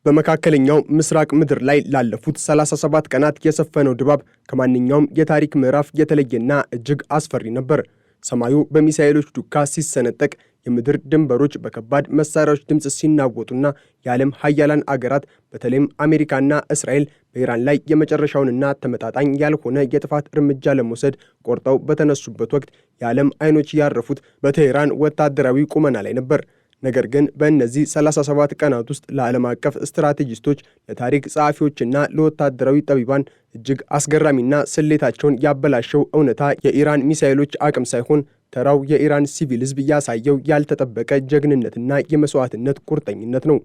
በመካከለኛው ምስራቅ ምድር ላይ ላለፉት 37 ቀናት የሰፈነው ድባብ ከማንኛውም የታሪክ ምዕራፍ የተለየና እጅግ አስፈሪ ነበር። ሰማዩ በሚሳኤሎች ዱካ ሲሰነጠቅ፣ የምድር ድንበሮች በከባድ መሳሪያዎች ድምፅ ሲናወጡና የዓለም ሀያላን አገራት በተለይም አሜሪካና እስራኤል በኢራን ላይ የመጨረሻውንና ተመጣጣኝ ያልሆነ የጥፋት እርምጃ ለመውሰድ ቆርጠው በተነሱበት ወቅት የዓለም አይኖች ያረፉት በቴህራን ወታደራዊ ቁመና ላይ ነበር። ነገር ግን በእነዚህ 37 ቀናት ውስጥ ለዓለም አቀፍ ስትራቴጂስቶች፣ ለታሪክ ጸሐፊዎችና ለወታደራዊ ጠቢባን እጅግ አስገራሚና ስሌታቸውን ያበላሸው እውነታ የኢራን ሚሳኤሎች አቅም ሳይሆን ተራው የኢራን ሲቪል ሕዝብ ያሳየው ያልተጠበቀ ጀግንነትና የመስዋዕትነት ቁርጠኝነት ነው።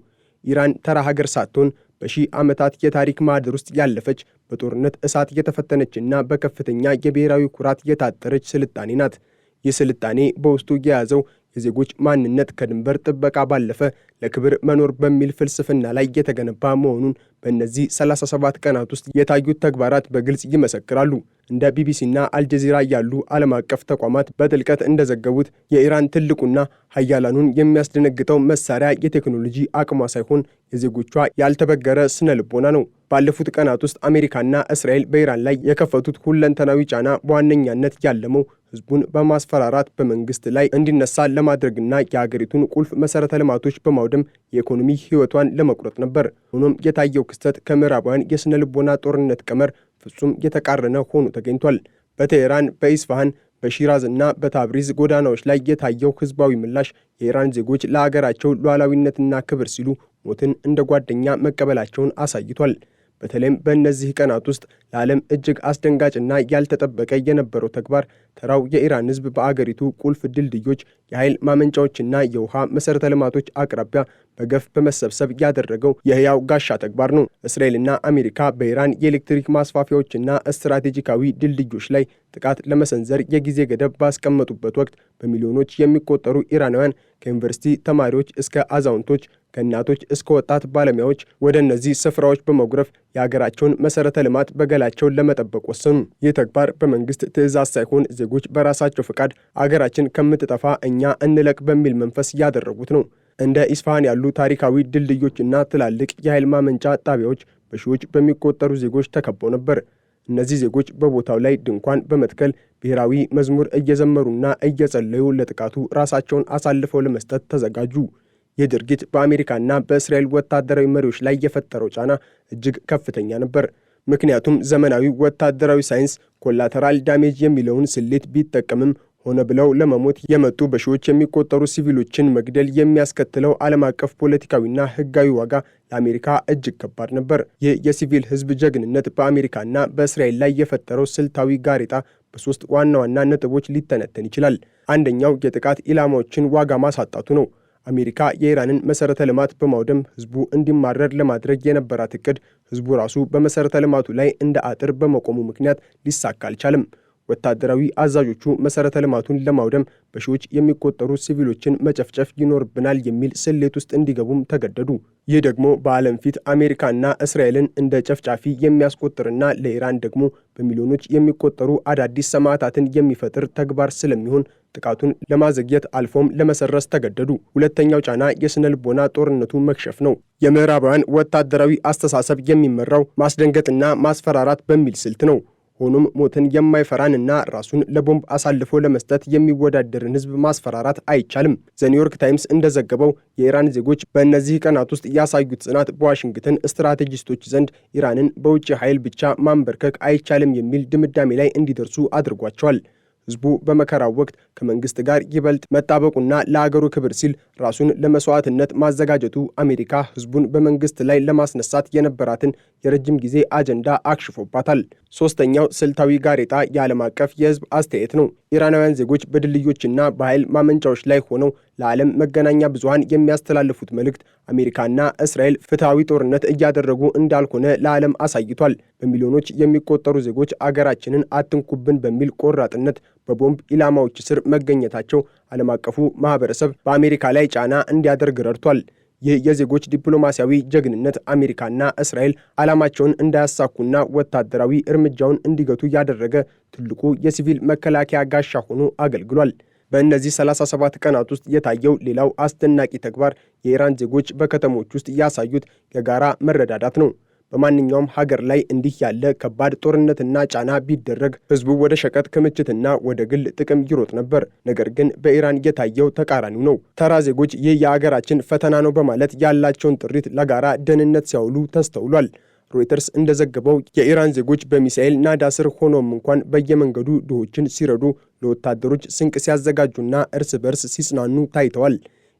ኢራን ተራ ሀገር ሳትሆን በሺህ ዓመታት የታሪክ ማህደር ውስጥ ያለፈች፣ በጦርነት እሳት የተፈተነችና በከፍተኛ የብሔራዊ ኩራት የታጠረች ስልጣኔ ናት። ይህ ስልጣኔ በውስጡ የያዘው የዜጎች ማንነት ከድንበር ጥበቃ ባለፈ ለክብር መኖር በሚል ፍልስፍና ላይ የተገነባ መሆኑን በእነዚህ 37 ቀናት ውስጥ የታዩት ተግባራት በግልጽ ይመሰክራሉ። እንደ ቢቢሲና አልጀዚራ ያሉ ዓለም አቀፍ ተቋማት በጥልቀት እንደዘገቡት የኢራን ትልቁና ሀያላኑን የሚያስደነግጠው መሳሪያ የቴክኖሎጂ አቅሟ ሳይሆን የዜጎቿ ያልተበገረ ስነ ልቦና ነው። ባለፉት ቀናት ውስጥ አሜሪካና እስራኤል በኢራን ላይ የከፈቱት ሁለንተናዊ ጫና በዋነኛነት ያለመው ሕዝቡን በማስፈራራት በመንግስት ላይ እንዲነሳ ለማድረግና የሀገሪቱን ቁልፍ መሠረተ ልማቶች በማውደም የኢኮኖሚ ሕይወቷን ለመቁረጥ ነበር። ሆኖም የታየው ክስተት ከምዕራባውያን የሥነ ልቦና ጦርነት ቀመር ፍጹም የተቃረነ ሆኖ ተገኝቷል። በቴህራን፣ በኢስፋሃን፣ በሺራዝ እና በታብሪዝ ጎዳናዎች ላይ የታየው ሕዝባዊ ምላሽ የኢራን ዜጎች ለአገራቸው ሉዓላዊነትና ክብር ሲሉ ሞትን እንደ ጓደኛ መቀበላቸውን አሳይቷል። በተለይም በእነዚህ ቀናት ውስጥ ለዓለም እጅግ አስደንጋጭና ያልተጠበቀ የነበረው ተግባር ተራው የኢራን ሕዝብ በአገሪቱ ቁልፍ ድልድዮች፣ የኃይል ማመንጫዎችና የውሃ መሠረተ ልማቶች አቅራቢያ በገፍ በመሰብሰብ ያደረገው የሕያው ጋሻ ተግባር ነው። እስራኤልና አሜሪካ በኢራን የኤሌክትሪክ ማስፋፊያዎችና ስትራቴጂካዊ ድልድዮች ላይ ጥቃት ለመሰንዘር የጊዜ ገደብ ባስቀመጡበት ወቅት በሚሊዮኖች የሚቆጠሩ ኢራናውያን ከዩኒቨርሲቲ ተማሪዎች እስከ አዛውንቶች፣ ከእናቶች እስከ ወጣት ባለሙያዎች ወደ እነዚህ ስፍራዎች በመጉረፍ የሀገራቸውን መሠረተ ልማት በገላቸውን ለመጠበቅ ወሰኑ። ይህ ተግባር በመንግስት ትዕዛዝ ሳይሆን ዜጎች በራሳቸው ፈቃድ አገራችን ከምትጠፋ እኛ እንለቅ በሚል መንፈስ ያደረጉት ነው። እንደ ኢስፋሃን ያሉ ታሪካዊ ድልድዮችና ትላልቅ የኃይል ማመንጫ ጣቢያዎች በሺዎች በሚቆጠሩ ዜጎች ተከበው ነበር። እነዚህ ዜጎች በቦታው ላይ ድንኳን በመትከል ብሔራዊ መዝሙር እየዘመሩና እየጸለዩ ለጥቃቱ ራሳቸውን አሳልፈው ለመስጠት ተዘጋጁ። ይህ ድርጊት በአሜሪካና በእስራኤል ወታደራዊ መሪዎች ላይ የፈጠረው ጫና እጅግ ከፍተኛ ነበር። ምክንያቱም ዘመናዊ ወታደራዊ ሳይንስ ኮላተራል ዳሜጅ የሚለውን ስሌት ቢጠቀምም ሆነ ብለው ለመሞት የመጡ በሺዎች የሚቆጠሩ ሲቪሎችን መግደል የሚያስከትለው ዓለም አቀፍ ፖለቲካዊና ሕጋዊ ዋጋ ለአሜሪካ እጅግ ከባድ ነበር። ይህ የሲቪል ሕዝብ ጀግንነት በአሜሪካና በእስራኤል ላይ የፈጠረው ስልታዊ ጋሬጣ በሦስት ዋና ዋና ነጥቦች ሊተነተን ይችላል። አንደኛው የጥቃት ኢላማዎችን ዋጋ ማሳጣቱ ነው። አሜሪካ የኢራንን መሠረተ ልማት በማውደም ሕዝቡ እንዲማረር ለማድረግ የነበራት እቅድ ሕዝቡ ራሱ በመሠረተ ልማቱ ላይ እንደ አጥር በመቆሙ ምክንያት ሊሳካ አልቻለም። ወታደራዊ አዛዦቹ መሠረተ ልማቱን ለማውደም በሺዎች የሚቆጠሩ ሲቪሎችን መጨፍጨፍ ይኖርብናል የሚል ስሌት ውስጥ እንዲገቡም ተገደዱ። ይህ ደግሞ በዓለም ፊት አሜሪካና እስራኤልን እንደ ጨፍጫፊ የሚያስቆጥርና ለኢራን ደግሞ በሚሊዮኖች የሚቆጠሩ አዳዲስ ሰማዕታትን የሚፈጥር ተግባር ስለሚሆን ጥቃቱን ለማዘግየት አልፎም ለመሰረዝ ተገደዱ። ሁለተኛው ጫና የሥነ ልቦና ጦርነቱ መክሸፍ ነው። የምዕራባውያን ወታደራዊ አስተሳሰብ የሚመራው ማስደንገጥና ማስፈራራት በሚል ስልት ነው። ሆኖም ሞትን የማይፈራንና ራሱን ለቦምብ አሳልፎ ለመስጠት የሚወዳደርን ሕዝብ ማስፈራራት አይቻልም። ዘኒውዮርክ ታይምስ እንደዘገበው የኢራን ዜጎች በእነዚህ ቀናት ውስጥ ያሳዩት ጽናት በዋሽንግተን ስትራቴጂስቶች ዘንድ ኢራንን በውጭ ኃይል ብቻ ማንበርከክ አይቻልም የሚል ድምዳሜ ላይ እንዲደርሱ አድርጓቸዋል። ሕዝቡ በመከራው ወቅት ከመንግስት ጋር ይበልጥ መጣበቁና ለአገሩ ክብር ሲል ራሱን ለመስዋዕትነት ማዘጋጀቱ አሜሪካ ሕዝቡን በመንግስት ላይ ለማስነሳት የነበራትን የረጅም ጊዜ አጀንዳ አክሽፎባታል። ሦስተኛው ስልታዊ ጋሬጣ የዓለም አቀፍ የሕዝብ አስተያየት ነው። ኢራናውያን ዜጎች በድልድዮችና በኃይል ማመንጫዎች ላይ ሆነው ለዓለም መገናኛ ብዙሃን የሚያስተላልፉት መልእክት አሜሪካና እስራኤል ፍትሐዊ ጦርነት እያደረጉ እንዳልሆነ ለዓለም አሳይቷል። በሚሊዮኖች የሚቆጠሩ ዜጎች አገራችንን አትንኩብን በሚል ቆራጥነት በቦምብ ኢላማዎች ስር መገኘታቸው ዓለም አቀፉ ማህበረሰብ በአሜሪካ ላይ ጫና እንዲያደርግ ረድቷል። ይህ የዜጎች ዲፕሎማሲያዊ ጀግንነት አሜሪካና እስራኤል ዓላማቸውን እንዳያሳኩና ወታደራዊ እርምጃውን እንዲገቱ ያደረገ ትልቁ የሲቪል መከላከያ ጋሻ ሆኖ አገልግሏል። በእነዚህ 37 ቀናት ውስጥ የታየው ሌላው አስደናቂ ተግባር የኢራን ዜጎች በከተሞች ውስጥ ያሳዩት የጋራ መረዳዳት ነው። በማንኛውም ሀገር ላይ እንዲህ ያለ ከባድ ጦርነትና ጫና ቢደረግ ህዝቡ ወደ ሸቀጥ ክምችትና ወደ ግል ጥቅም ይሮጥ ነበር። ነገር ግን በኢራን የታየው ተቃራኒው ነው። ተራ ዜጎች ይህ የአገራችን ፈተና ነው በማለት ያላቸውን ጥሪት ለጋራ ደህንነት ሲያውሉ ተስተውሏል። ሮይተርስ እንደዘገበው የኢራን ዜጎች በሚሳኤል ናዳ ስር ሆኖም እንኳን በየመንገዱ ድሆችን ሲረዱ፣ ለወታደሮች ስንቅ ሲያዘጋጁና እርስ በርስ ሲጽናኑ ታይተዋል።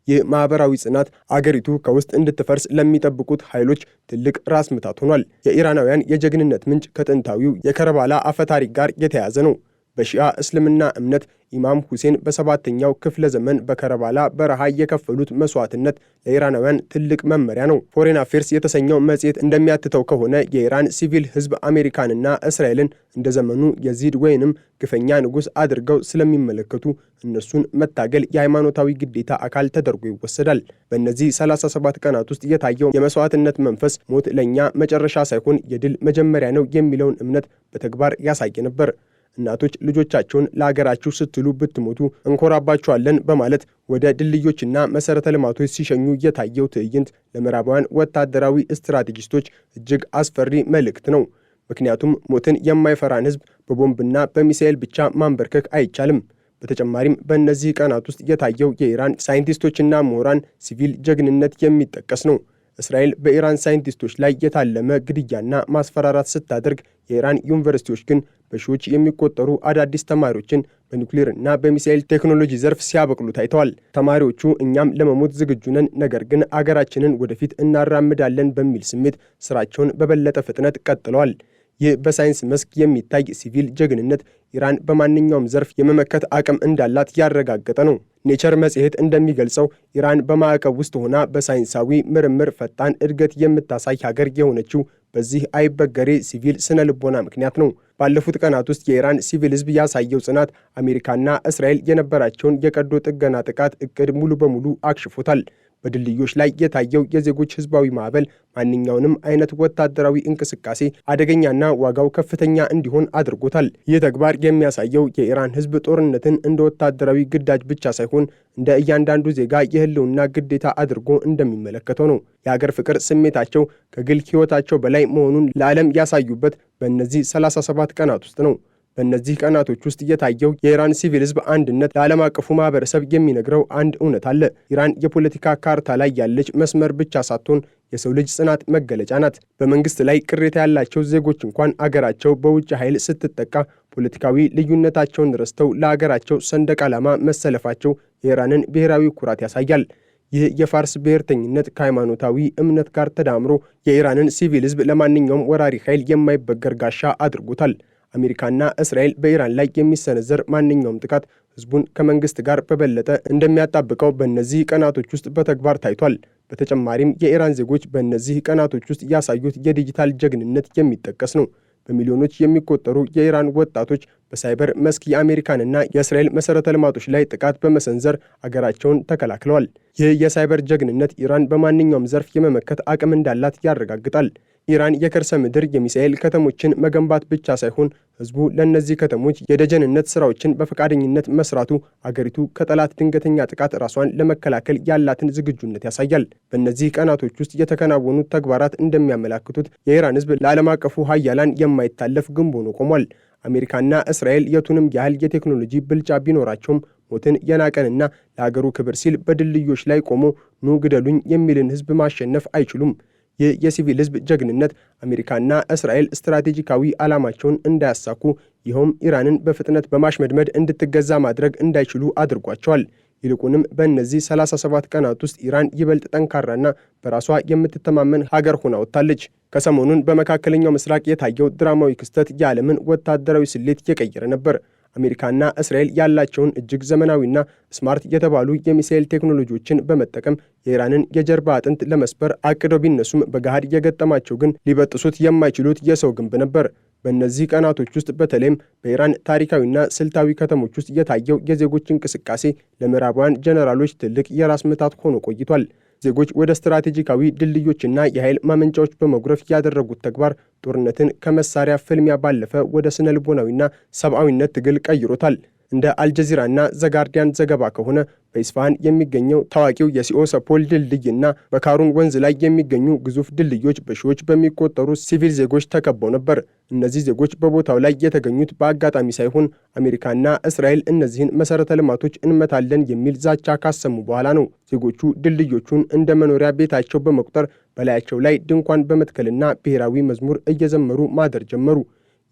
ይህ ማህበራዊ ጽናት አገሪቱ ከውስጥ እንድትፈርስ ለሚጠብቁት ኃይሎች ትልቅ ራስ ምታት ሆኗል። የኢራናውያን የጀግንነት ምንጭ ከጥንታዊው የከረባላ አፈታሪክ ጋር የተያያዘ ነው። በሺዓ እስልምና እምነት ኢማም ሁሴን በሰባተኛው ክፍለ ዘመን በከረባላ በረሃ የከፈሉት መስዋዕትነት ለኢራናውያን ትልቅ መመሪያ ነው። ፎሬን አፌርስ የተሰኘው መጽሔት እንደሚያትተው ከሆነ የኢራን ሲቪል ህዝብ አሜሪካንና እስራኤልን እንደ ዘመኑ የዚድ ወይንም ግፈኛ ንጉሥ አድርገው ስለሚመለከቱ እነሱን መታገል የሃይማኖታዊ ግዴታ አካል ተደርጎ ይወሰዳል። በእነዚህ 37 ቀናት ውስጥ የታየው የመስዋዕትነት መንፈስ ሞት ለእኛ መጨረሻ ሳይሆን የድል መጀመሪያ ነው የሚለውን እምነት በተግባር ያሳየ ነበር። እናቶች ልጆቻቸውን ለአገራችሁ ስትሉ ብትሞቱ እንኮራባችኋለን በማለት ወደ ድልድዮችና መሠረተ ልማቶች ሲሸኙ የታየው ትዕይንት ለምዕራባውያን ወታደራዊ ስትራቴጂስቶች እጅግ አስፈሪ መልእክት ነው። ምክንያቱም ሞትን የማይፈራን ህዝብ በቦምብና በሚሳኤል ብቻ ማንበርከክ አይቻልም። በተጨማሪም በእነዚህ ቀናት ውስጥ የታየው የኢራን ሳይንቲስቶችና ምሁራን ሲቪል ጀግንነት የሚጠቀስ ነው። እስራኤል በኢራን ሳይንቲስቶች ላይ የታለመ ግድያና ማስፈራራት ስታደርግ፣ የኢራን ዩኒቨርሲቲዎች ግን በሺዎች የሚቆጠሩ አዳዲስ ተማሪዎችን በኒውክሌር እና በሚሳኤል ቴክኖሎጂ ዘርፍ ሲያበቅሉ ታይተዋል። ተማሪዎቹ እኛም ለመሞት ዝግጁ ነን፣ ነገር ግን አገራችንን ወደፊት እናራምዳለን በሚል ስሜት ስራቸውን በበለጠ ፍጥነት ቀጥለዋል። ይህ በሳይንስ መስክ የሚታይ ሲቪል ጀግንነት ኢራን በማንኛውም ዘርፍ የመመከት አቅም እንዳላት ያረጋገጠ ነው። ኔቸር መጽሔት እንደሚገልጸው ኢራን በማዕቀብ ውስጥ ሆና በሳይንሳዊ ምርምር ፈጣን እድገት የምታሳይ ሀገር የሆነችው በዚህ አይበገሬ ሲቪል ስነ ልቦና ምክንያት ነው። ባለፉት ቀናት ውስጥ የኢራን ሲቪል ህዝብ ያሳየው ጽናት አሜሪካና እስራኤል የነበራቸውን የቀዶ ጥገና ጥቃት እቅድ ሙሉ በሙሉ አክሽፎታል። በድልድዮች ላይ የታየው የዜጎች ህዝባዊ ማዕበል ማንኛውንም አይነት ወታደራዊ እንቅስቃሴ አደገኛና ዋጋው ከፍተኛ እንዲሆን አድርጎታል። ይህ ተግባር የሚያሳየው የኢራን ህዝብ ጦርነትን እንደ ወታደራዊ ግዳጅ ብቻ ሳይሆን እንደ እያንዳንዱ ዜጋ የህልውና ግዴታ አድርጎ እንደሚመለከተው ነው። የሀገር ፍቅር ስሜታቸው ከግል ህይወታቸው በላይ መሆኑን ለዓለም ያሳዩበት በእነዚህ 37 ቀናት ውስጥ ነው። በእነዚህ ቀናቶች ውስጥ የታየው የኢራን ሲቪል ህዝብ አንድነት ለዓለም አቀፉ ማህበረሰብ የሚነግረው አንድ እውነት አለ። ኢራን የፖለቲካ ካርታ ላይ ያለች መስመር ብቻ ሳትሆን የሰው ልጅ ጽናት መገለጫ ናት። በመንግስት ላይ ቅሬታ ያላቸው ዜጎች እንኳን አገራቸው በውጭ ኃይል ስትጠቃ ፖለቲካዊ ልዩነታቸውን ረስተው ለአገራቸው ሰንደቅ ዓላማ መሰለፋቸው የኢራንን ብሔራዊ ኩራት ያሳያል። ይህ የፋርስ ብሔርተኝነት ከሃይማኖታዊ እምነት ጋር ተዳምሮ የኢራንን ሲቪል ህዝብ ለማንኛውም ወራሪ ኃይል የማይበገር ጋሻ አድርጎታል። አሜሪካና እስራኤል በኢራን ላይ የሚሰነዘር ማንኛውም ጥቃት ህዝቡን ከመንግስት ጋር በበለጠ እንደሚያጣብቀው በእነዚህ ቀናቶች ውስጥ በተግባር ታይቷል። በተጨማሪም የኢራን ዜጎች በእነዚህ ቀናቶች ውስጥ ያሳዩት የዲጂታል ጀግንነት የሚጠቀስ ነው። በሚሊዮኖች የሚቆጠሩ የኢራን ወጣቶች በሳይበር መስክ የአሜሪካንና የእስራኤል መሠረተ ልማቶች ላይ ጥቃት በመሰንዘር አገራቸውን ተከላክለዋል። ይህ የሳይበር ጀግንነት ኢራን በማንኛውም ዘርፍ የመመከት አቅም እንዳላት ያረጋግጣል። ኢራን የከርሰ ምድር የሚሳኤል ከተሞችን መገንባት ብቻ ሳይሆን ህዝቡ ለእነዚህ ከተሞች የደጀንነት ስራዎችን በፈቃደኝነት መስራቱ አገሪቱ ከጠላት ድንገተኛ ጥቃት ራሷን ለመከላከል ያላትን ዝግጁነት ያሳያል። በእነዚህ ቀናቶች ውስጥ የተከናወኑት ተግባራት እንደሚያመላክቱት የኢራን ህዝብ ለዓለም አቀፉ ሀያላን የማይታለፍ ግንብ ሆኖ ቆሟል። አሜሪካና እስራኤል የቱንም ያህል የቴክኖሎጂ ብልጫ ቢኖራቸውም ሞትን የናቀንና ለሀገሩ ክብር ሲል በድልድዮች ላይ ቆሞ ኑ ግደሉኝ የሚልን ህዝብ ማሸነፍ አይችሉም። ይህ የሲቪል ህዝብ ጀግንነት አሜሪካና እስራኤል ስትራቴጂካዊ ዓላማቸውን እንዳያሳኩ ይኸውም ኢራንን በፍጥነት በማሽመድመድ እንድትገዛ ማድረግ እንዳይችሉ አድርጓቸዋል። ይልቁንም በእነዚህ 37 ቀናት ውስጥ ኢራን ይበልጥ ጠንካራና በራሷ የምትተማመን ሀገር ሆና ወጥታለች። ከሰሞኑን በመካከለኛው ምስራቅ የታየው ድራማዊ ክስተት የዓለምን ወታደራዊ ስሌት የቀየረ ነበር። አሜሪካና እስራኤል ያላቸውን እጅግ ዘመናዊና ስማርት የተባሉ የሚሳኤል ቴክኖሎጂዎችን በመጠቀም የኢራንን የጀርባ አጥንት ለመስበር አቅደው ቢነሱም በገሃድ የገጠማቸው ግን ሊበጥሱት የማይችሉት የሰው ግንብ ነበር። በእነዚህ ቀናቶች ውስጥ በተለይም በኢራን ታሪካዊና ስልታዊ ከተሞች ውስጥ የታየው የዜጎች እንቅስቃሴ ለምዕራባውያን ጀነራሎች ትልቅ የራስ ምታት ሆኖ ቆይቷል። ዜጎች ወደ ስትራቴጂካዊ ድልድዮችና የኃይል ማመንጫዎች በመጉረፍ ያደረጉት ተግባር ጦርነትን ከመሳሪያ ፍልሚያ ባለፈ ወደ ስነ ልቦናዊና ሰብአዊነት ትግል ቀይሮታል። እንደ አልጀዚራና ዘጋርዲያን ዘገባ ከሆነ በኢስፋሃን የሚገኘው ታዋቂው የሲኦሰፖል ድልድይና በካሩን ወንዝ ላይ የሚገኙ ግዙፍ ድልድዮች በሺዎች በሚቆጠሩ ሲቪል ዜጎች ተከበው ነበር። እነዚህ ዜጎች በቦታው ላይ የተገኙት በአጋጣሚ ሳይሆን አሜሪካና እስራኤል እነዚህን መሠረተ ልማቶች እንመታለን የሚል ዛቻ ካሰሙ በኋላ ነው። ዜጎቹ ድልድዮቹን እንደ መኖሪያ ቤታቸው በመቁጠር በላያቸው ላይ ድንኳን በመትከልና ብሔራዊ መዝሙር እየዘመሩ ማደር ጀመሩ።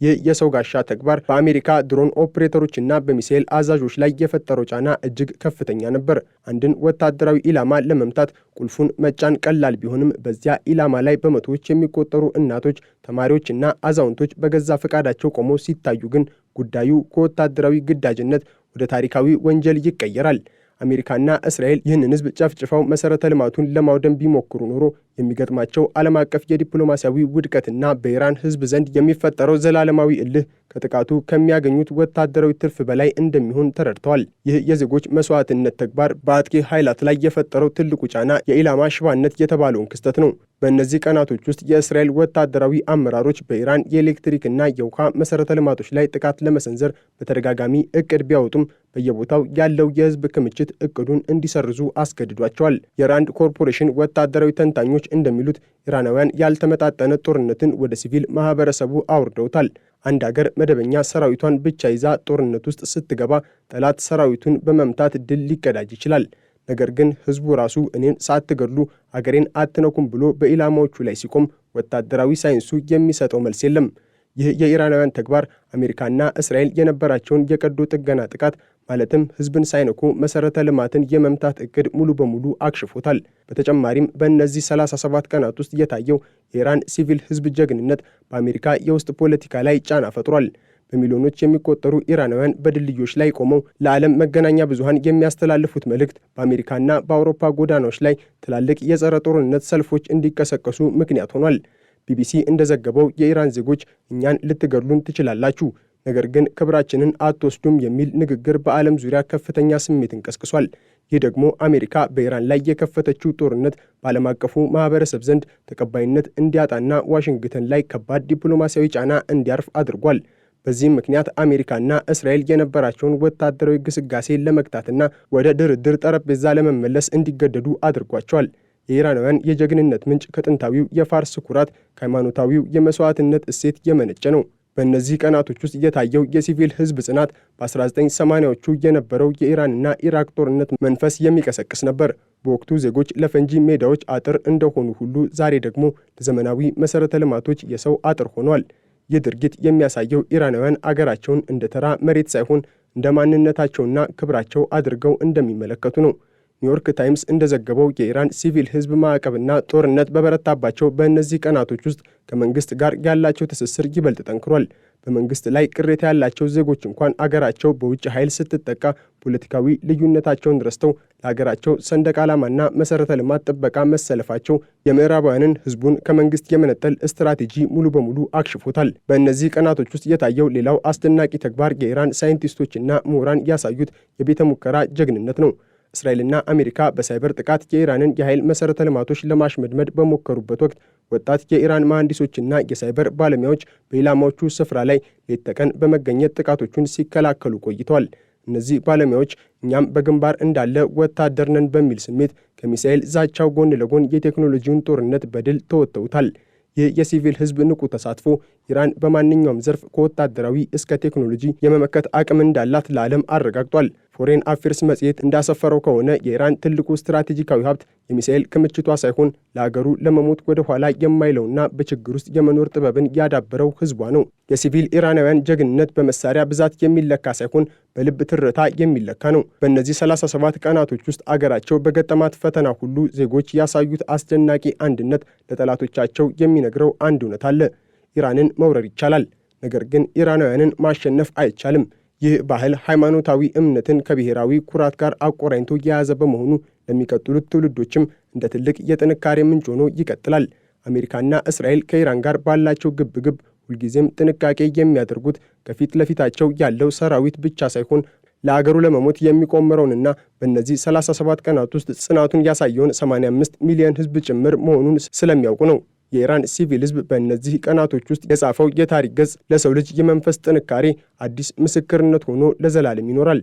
ይህ የሰው ጋሻ ተግባር በአሜሪካ ድሮን ኦፕሬተሮችና በሚሳኤል አዛዦች ላይ የፈጠረው ጫና እጅግ ከፍተኛ ነበር። አንድን ወታደራዊ ኢላማ ለመምታት ቁልፉን መጫን ቀላል ቢሆንም በዚያ ኢላማ ላይ በመቶዎች የሚቆጠሩ እናቶች፣ ተማሪዎችና አዛውንቶች በገዛ ፈቃዳቸው ቆመው ሲታዩ ግን ጉዳዩ ከወታደራዊ ግዳጅነት ወደ ታሪካዊ ወንጀል ይቀየራል። አሜሪካና እስራኤል ይህንን ሕዝብ ጨፍጭፈው መሠረተ ልማቱን ለማውደም ቢሞክሩ ኖሮ የሚገጥማቸው ዓለም አቀፍ የዲፕሎማሲያዊ ውድቀትና በኢራን ሕዝብ ዘንድ የሚፈጠረው ዘላለማዊ እልህ ከጥቃቱ ከሚያገኙት ወታደራዊ ትርፍ በላይ እንደሚሆን ተረድተዋል። ይህ የዜጎች መስዋዕትነት ተግባር በአጥቂ ኃይላት ላይ የፈጠረው ትልቁ ጫና የኢላማ ሽባነት የተባለውን ክስተት ነው። በእነዚህ ቀናቶች ውስጥ የእስራኤል ወታደራዊ አመራሮች በኢራን የኤሌክትሪክና የውሃ መሠረተ ልማቶች ላይ ጥቃት ለመሰንዘር በተደጋጋሚ እቅድ ቢያወጡም በየቦታው ያለው የሕዝብ ክምችት እቅዱን እንዲሰርዙ አስገድዷቸዋል። የራንድ ኮርፖሬሽን ወታደራዊ ተንታኞች እንደሚሉት ኢራናውያን ያልተመጣጠነ ጦርነትን ወደ ሲቪል ማህበረሰቡ አውርደውታል። አንድ አገር መደበኛ ሰራዊቷን ብቻ ይዛ ጦርነት ውስጥ ስትገባ ጠላት ሰራዊቱን በመምታት ድል ሊቀዳጅ ይችላል። ነገር ግን ህዝቡ ራሱ እኔን ሳትገድሉ አገሬን አትነኩም ብሎ በኢላማዎቹ ላይ ሲቆም ወታደራዊ ሳይንሱ የሚሰጠው መልስ የለም። ይህ የኢራናውያን ተግባር አሜሪካና እስራኤል የነበራቸውን የቀዶ ጥገና ጥቃት ማለትም ህዝብን ሳይነኩ መሠረተ ልማትን የመምታት እቅድ ሙሉ በሙሉ አክሽፎታል። በተጨማሪም በእነዚህ 37 ቀናት ውስጥ የታየው የኢራን ሲቪል ህዝብ ጀግንነት በአሜሪካ የውስጥ ፖለቲካ ላይ ጫና ፈጥሯል። በሚሊዮኖች የሚቆጠሩ ኢራናውያን በድልድዮች ላይ ቆመው ለዓለም መገናኛ ብዙሃን የሚያስተላልፉት መልእክት በአሜሪካና በአውሮፓ ጎዳናዎች ላይ ትላልቅ የጸረ ጦርነት ሰልፎች እንዲቀሰቀሱ ምክንያት ሆኗል። ቢቢሲ እንደዘገበው የኢራን ዜጎች እኛን ልትገድሉን ትችላላችሁ፣ ነገር ግን ክብራችንን አትወስዱም የሚል ንግግር በዓለም ዙሪያ ከፍተኛ ስሜትን ቀስቅሷል። ይህ ደግሞ አሜሪካ በኢራን ላይ የከፈተችው ጦርነት በዓለም አቀፉ ማህበረሰብ ዘንድ ተቀባይነት እንዲያጣና ዋሽንግተን ላይ ከባድ ዲፕሎማሲያዊ ጫና እንዲያርፍ አድርጓል። በዚህም ምክንያት አሜሪካና እስራኤል የነበራቸውን ወታደራዊ ግስጋሴ ለመግታትና ወደ ድርድር ጠረጴዛ ለመመለስ እንዲገደዱ አድርጓቸዋል። የኢራናውያን የጀግንነት ምንጭ ከጥንታዊው የፋርስ ኩራት፣ ከሃይማኖታዊው የመስዋዕትነት እሴት የመነጨ ነው። በእነዚህ ቀናቶች ውስጥ የታየው የሲቪል ህዝብ ጽናት በ1980ዎቹ የነበረው የኢራንና ኢራቅ ጦርነት መንፈስ የሚቀሰቅስ ነበር። በወቅቱ ዜጎች ለፈንጂ ሜዳዎች አጥር እንደሆኑ ሁሉ ዛሬ ደግሞ ለዘመናዊ መሠረተ ልማቶች የሰው አጥር ሆኗል። ይህ ድርጊት የሚያሳየው ኢራናውያን አገራቸውን እንደ ተራ መሬት ሳይሆን እንደ ማንነታቸውና ክብራቸው አድርገው እንደሚመለከቱ ነው። ኒውዮርክ ታይምስ እንደዘገበው የኢራን ሲቪል ህዝብ ማዕቀብና ጦርነት በበረታባቸው በእነዚህ ቀናቶች ውስጥ ከመንግስት ጋር ያላቸው ትስስር ይበልጥ ጠንክሯል። በመንግስት ላይ ቅሬታ ያላቸው ዜጎች እንኳን አገራቸው በውጭ ኃይል ስትጠቃ ፖለቲካዊ ልዩነታቸውን ረስተው ለሀገራቸው ሰንደቅ ዓላማና መሠረተ ልማት ጥበቃ መሰለፋቸው የምዕራባውያንን ህዝቡን ከመንግስት የመነጠል ስትራቴጂ ሙሉ በሙሉ አክሽፎታል። በእነዚህ ቀናቶች ውስጥ የታየው ሌላው አስደናቂ ተግባር የኢራን ሳይንቲስቶችና ምሁራን ያሳዩት የቤተ ሙከራ ጀግንነት ነው። እስራኤልና አሜሪካ በሳይበር ጥቃት የኢራንን የኃይል መሠረተ ልማቶች ለማሽመድመድ በሞከሩበት ወቅት ወጣት የኢራን መሐንዲሶችና የሳይበር ባለሙያዎች በኢላማዎቹ ስፍራ ላይ ሌት ተቀን በመገኘት ጥቃቶቹን ሲከላከሉ ቆይተዋል። እነዚህ ባለሙያዎች እኛም በግንባር እንዳለ ወታደር ነን በሚል ስሜት ከሚሳኤል ዛቻው ጎን ለጎን የቴክኖሎጂውን ጦርነት በድል ተወጥተውታል። ይህ የሲቪል ህዝብ ንቁ ተሳትፎ ኢራን በማንኛውም ዘርፍ ከወታደራዊ እስከ ቴክኖሎጂ የመመከት አቅም እንዳላት ለዓለም አረጋግጧል። ፎሬን አፌርስ መጽሔት እንዳሰፈረው ከሆነ የኢራን ትልቁ ስትራቴጂካዊ ሀብት የሚሳኤል ክምችቷ ሳይሆን ለአገሩ ለመሞት ወደ ኋላ የማይለውና በችግር ውስጥ የመኖር ጥበብን ያዳበረው ህዝቧ ነው። የሲቪል ኢራናውያን ጀግንነት በመሳሪያ ብዛት የሚለካ ሳይሆን በልብ ትርታ የሚለካ ነው። በእነዚህ 37 ቀናቶች ውስጥ አገራቸው በገጠማት ፈተና ሁሉ ዜጎች ያሳዩት አስደናቂ አንድነት ለጠላቶቻቸው የሚነግረው አንድ እውነት አለ። ኢራንን መውረር ይቻላል፣ ነገር ግን ኢራናውያንን ማሸነፍ አይቻልም። ይህ ባህል ሃይማኖታዊ እምነትን ከብሔራዊ ኩራት ጋር አቆራኝቶ የያዘ በመሆኑ ለሚቀጥሉት ትውልዶችም እንደ ትልቅ የጥንካሬ ምንጭ ሆኖ ይቀጥላል። አሜሪካና እስራኤል ከኢራን ጋር ባላቸው ግብግብ ሁልጊዜም ጥንቃቄ የሚያደርጉት ከፊት ለፊታቸው ያለው ሰራዊት ብቻ ሳይሆን ለአገሩ ለመሞት የሚቆምረውንና በእነዚህ 37 ቀናት ውስጥ ጽናቱን ያሳየውን 85 ሚሊዮን ሕዝብ ጭምር መሆኑን ስለሚያውቁ ነው። የኢራን ሲቪል ሕዝብ በእነዚህ ቀናቶች ውስጥ የጻፈው የታሪክ ገጽ ለሰው ልጅ የመንፈስ ጥንካሬ አዲስ ምስክርነት ሆኖ ለዘላለም ይኖራል።